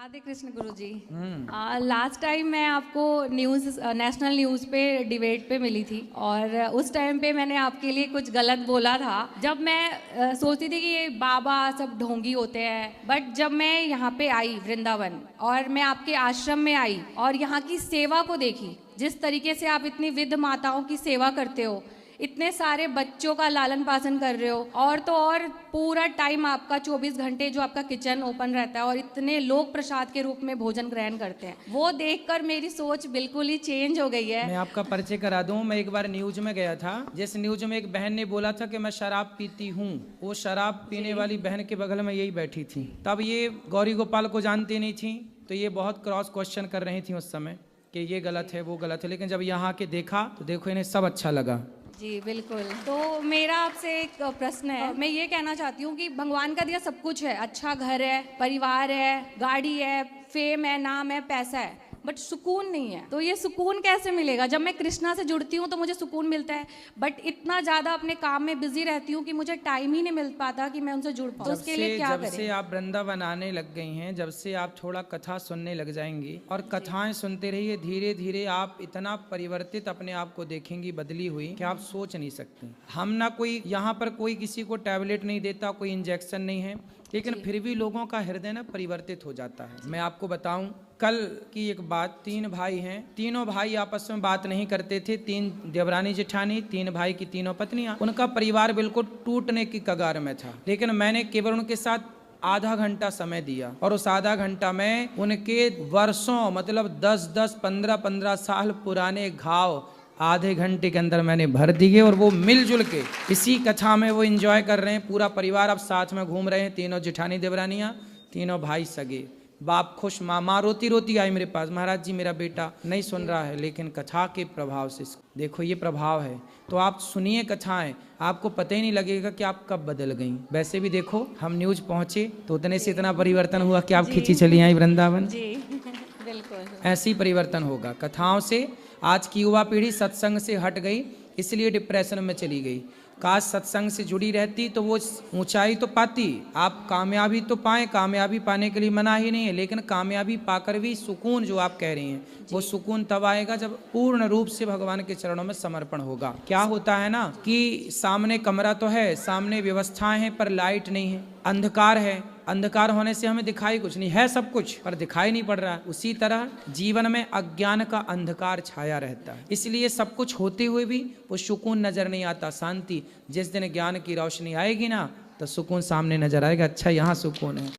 राधे कृष्ण गुरु जी। Last time मैं आपको national news पे डिबेट पे मिली थी और उस टाइम पे मैंने आपके लिए कुछ गलत बोला था। जब मैं सोचती थी कि ये बाबा सब ढोंगी होते हैं, बट जब मैं यहाँ पे आई वृंदावन और मैं आपके आश्रम में आई और यहाँ की सेवा को देखी, जिस तरीके से आप इतनी विध माताओं की सेवा करते हो, इतने सारे बच्चों का लालन पालन कर रहे हो, और तो और पूरा टाइम आपका 24 घंटे जो आपका किचन ओपन रहता है और इतने लोग प्रसाद के रूप में भोजन ग्रहण करते हैं, वो देखकर मेरी सोच बिल्कुल ही चेंज हो गई है। मैं आपका परिचय करा दूं। मैं एक बार न्यूज में गया था, जिस न्यूज में एक बहन ने बोला था कि मैं शराब पीती हूँ, वो शराब पीने वाली बहन के बगल में यही बैठी थी। तब ये गौरी गोपाल को जानती नहीं थी, तो ये बहुत क्रॉस क्वेश्चन कर रही थी उस समय कि ये गलत है वो गलत है, लेकिन जब यहाँ के देखा तो देखो इन्हें सब अच्छा लगा। जी बिल्कुल। तो मेरा आपसे एक प्रश्न है, मैं ये कहना चाहती हूँ कि भगवान का दिया सब कुछ है, अच्छा घर है, परिवार है, गाड़ी है, फेम है, नाम है, पैसा है, बट सुकून नहीं है। तो ये सुकून कैसे मिलेगा? जब मैं कृष्णा से जुड़ती हूँ तो मुझे सुकून मिलता है, बट इतना ज़्यादा अपने काम में बिजी रहती हूँ कि मुझे टाइम ही नहीं मिल पाता कि मैं उनसे जुड़ पाऊँ। तो उसके लिए क्या करें? जब से आप वृंदावन आने लग गई हैं, जब से आप थोड़ा कथा सुनने लग जाएंगी और कथाएं सुनते रहिए, धीरे धीरे आप इतना परिवर्तित अपने आप को देखेंगी, बदली हुई, कि आप सोच नहीं सकती। हम ना कोई यहाँ पर कोई किसी को टैबलेट नहीं देता, कोई इंजेक्शन नहीं है, लेकिन फिर भी लोगों का हृदय ना परिवर्तित हो जाता है। मैं आपको बताऊं, कल की एक बात, 3 भाई हैं, तीनों भाई आपस में बात नहीं करते थे, 3 देवरानी जेठानी, 3 भाई की 3 पत्नियां, उनका परिवार बिल्कुल टूटने की कगार में था। लेकिन मैंने केवल उनके साथ आधा घंटा समय दिया और उस आधा घंटा में उनके वर्षों, मतलब 10-10, 15-15 साल पुराने घाव आधे घंटे के अंदर मैंने भर दिए, और वो मिलजुल के इसी कथा में वो एंजॉय कर रहे हैं। पूरा परिवार अब साथ में घूम रहे हैं, तीनों जेठानी देवरानियां, तीनों भाई सगे, बाप खुश, माँ रोती रोती आई मेरे पास, महाराज जी मेरा बेटा नहीं सुन रहा है, लेकिन कथा के प्रभाव से देखो ये प्रभाव है। तो आप सुनिए कथाएं, आपको पता ही नहीं लगेगा कि आप कब बदल गई। वैसे भी देखो हम न्यूज पहुंचे तो उतने से इतना परिवर्तन हुआ कि आप खिंची चली आई वृंदावन। जी बिल्कुल ऐसी परिवर्तन होगा कथाओं से। आज की युवा पीढ़ी सत्संग से हट गई, इसलिए डिप्रेशन में चली गई। काश सत्संग से जुड़ी रहती तो वो ऊंचाई तो पाती। आप कामयाबी तो पाएं, कामयाबी पाने के लिए मना ही नहीं है, लेकिन कामयाबी पाकर भी सुकून जो आप कह रही हैं, वो सुकून तब आएगा जब पूर्ण रूप से भगवान के चरणों में समर्पण होगा। क्या होता है ना कि सामने कमरा तो है, सामने व्यवस्थाएं हैं, पर लाइट नहीं है, अंधकार है। अंधकार होने से हमें दिखाई कुछ नहीं, है सब कुछ पर दिखाई नहीं पड़ रहा है। उसी तरह जीवन में अज्ञान का अंधकार छाया रहता है, इसलिए सब कुछ होते हुए भी वो सुकून नजर नहीं आता, शांति। जिस दिन ज्ञान की रोशनी आएगी ना, तो सुकून सामने नजर आएगा, अच्छा यहाँ सुकून है।